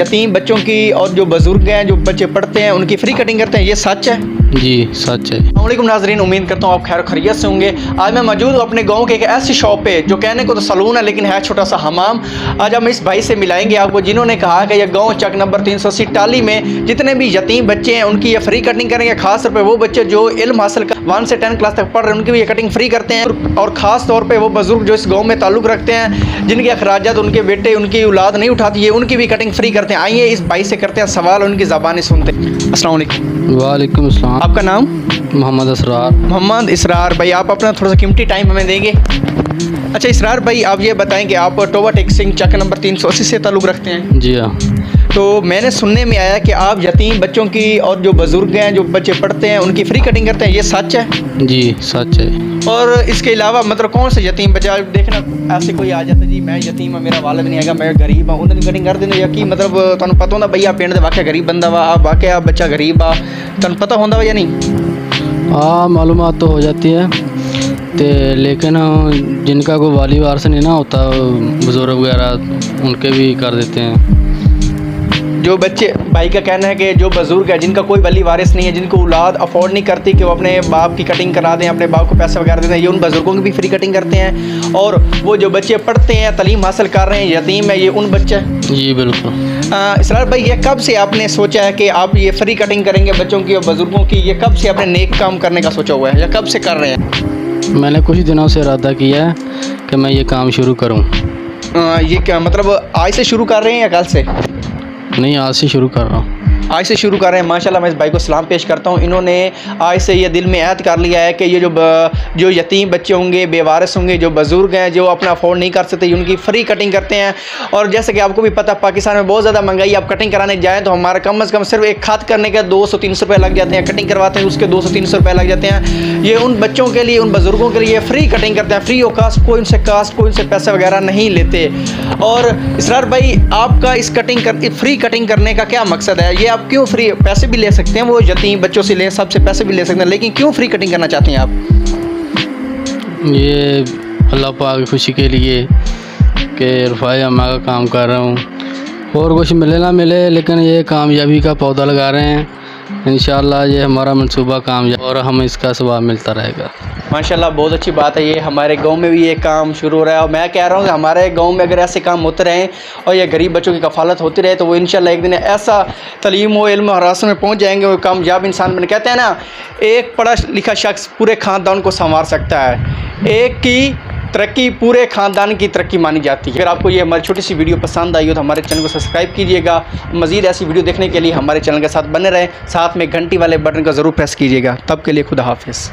यतीम बच्चों की और जो बुजुर्ग हैं, जो बच्चे पढ़ते हैं, उनकी फ्री कटिंग करते हैं, ये सच है? जी सच है। अस्सलामुअलैकुम नाजरीन, उम्मीद करता हूँ आप खैर खैरियत से होंगे। आज मैं मौजूद हूँ अपने गांव के एक ऐसी शॉप पे जो कहने को तो सलून है लेकिन है छोटा सा हमाम। आज हम इस भाई से मिलाएंगे आपको जिन्होंने कहा कि यह गांव चक नंबर 380 टाली में जितने भी यतीम बच्चे हैं उनकी ये फ्री कटिंग करेंगे। खास तौर पर वो बच्चे जो इल्म हासिल 1 से 10 क्लास तक पढ़ रहे हैं उनकी भी ये कटिंग फ्री करते हैं। और ख़ास तौर पर वो बुजुर्ग जो इस गाँव में ताल्लुक़ रखते हैं, जिनके अखराजात उनके बेटे उनकी औलाद नहीं उठाती है, उनकी भी कटिंग फ्री करते हैं। आइए इस भाई से करते हैं सवाल, उनकी ज़बानी सुनते हैं। अस्सलाम वालेकुम। वालेकुम अस्सलाम। आपका नाम? मोहम्मद इसरार। मोहम्मद इसरार भाई, आप अपना थोड़ा सा कीमती टाइम हमें देंगे? अच्छा इसरार भाई, आप ये बताएं कि आप टोबा टेक सिंह चक नंबर 380 से ताल्लुक़ रखते हैं? जी हाँ। तो मैंने सुनने में आया कि आप यतीम बच्चों की और जो बुज़ुर्ग हैं, जो बच्चे पढ़ते हैं, उनकी फ्री कटिंग करते हैं, ये सच है? जी सच है। और इसके अलावा मतलब कौन से यतीम बच्चा देखना ऐसे कोई आ जाता जी मैं यतीम हाँ, मेरा वालिद नहीं आएगा, मैं गरीब हाँ, उन्होंने कटिंग कर देना? या कि मतलब तुहानू पता होंदा भई आ पिंड दे वाकई गरीब बंदा वा, आप वाकई आ बच्चा गरीब आ, तुहानू पता होंदा वा या नहीं? हाँ मालूमात तो हो जाती है लेकिन जिनका कोई वाली वारस नहीं ना होता, बुज़ुर्ग वगैरह, उनके भी कर देते हैं। जो बच्चे, भाई का कहना है कि जो बुज़ुर्ग है जिनका कोई वली वारिस नहीं है, जिनको औलाद अफोर्ड नहीं करती कि वो अपने बाप की कटिंग करा दें, अपने बाप को पैसे वगैरह दें, ये उन बुज़ुर्गों की भी फ्री कटिंग करते हैं। और वो जो बच्चे पढ़ते हैं, तालीम हासिल कर रहे हैं, यतीम है, ये उन बच्चे? जी बिल्कुल। इसरार भाई, ये कब से आपने सोचा है कि आप ये फ्री कटिंग करेंगे बच्चों की और बुज़ुर्गों की? ये कब से आपने नेक काम करने का सोचा हुआ है या कब से कर रहे हैं? मैंने कुछ दिनों से इरादा किया है कि मैं ये काम शुरू करूं। ये क्या मतलब आज से शुरू कर रहे हैं या कल से? नहीं, आज से शुरू कर रहा हूँ। आज से शुरू कर रहे हैं। माशाल्लाह, मैं इस भाई को सलाम पेश करता हूँ। इन्होंने आज से ये दिल में ऐद कर लिया है कि ये जो यतीम बच्चे होंगे, बेवारिस होंगे, जो बुज़ुर्ग हैं, जो अपना अफोर्ड नहीं कर सकते, उनकी फ्री कटिंग करते हैं। और जैसे कि आपको भी पता, पाकिस्तान में बहुत ज़्यादा महंगाई, आप कटिंग कराने जाएँ तो हमारा कम से कम सिर्फ एक खाद करने के 200-300 रुपये लग जाते हैं। कटिंग करवाते हैं उसके 200-300 रुपये लग जाते हैं। ये उन बच्चों के लिए, उन बुज़ुर्गों के लिए फ्री कटिंग करते हैं, फ्री ऑफ कास्ट, कोई उनसे पैसे वगैरह नहीं लेते। और इसरार भाई, आपका इस फ्री कटिंग करने का क्या मकसद है? ये आप क्यों फ्री पैसे भी ले सकते हैं, वो यतीम बच्चों से ले, सबसे पैसे भी ले सकते हैं, लेकिन क्यों फ्री कटिंग करना चाहते हैं आप? ये अल्लाह पाक की खुशी के लिए कि रफ़ाई अम्मा का काम कर रहा हूँ, और कुछ मिले ना मिले लेकिन ये कामयाबी का पौधा लगा रहे हैं। इंशाअल्लाह ये हमारा मंसूबा कामयाब और हमें इसका सवाब मिलता रहेगा। माशाल्लाह, बहुत अच्छी बात है। ये हमारे गांव में भी ये काम शुरू हो रहा है और मैं कह रहा हूँ कि हमारे गांव में अगर ऐसे काम होते रहें और ये गरीब बच्चों की कफ़ालत होती रहे तो वो इंशाल्लाह एक दिन ऐसा तलीम व इल्म हरास में पहुँच जाएंगे और कामयाब इंसान बने। कहते हैं ना, एक पढ़ा लिखा शख्स पूरे ख़ानदान को संवार सकता है, एक की तरक्की पूरे ख़ानदान की तरक्की मानी जाती है। अगर आपको ये हमारी छोटी सी वीडियो पसंद आई हो तो हमारे चैनल को सब्सक्राइब कीजिएगा। मज़ीद ऐसी वीडियो देखने के लिए हमारे चैनल के साथ बने रहें, साथ में घंटी वाले बटन को ज़रूर प्रेस कीजिएगा। तब के लिए खुदा हाफिज़।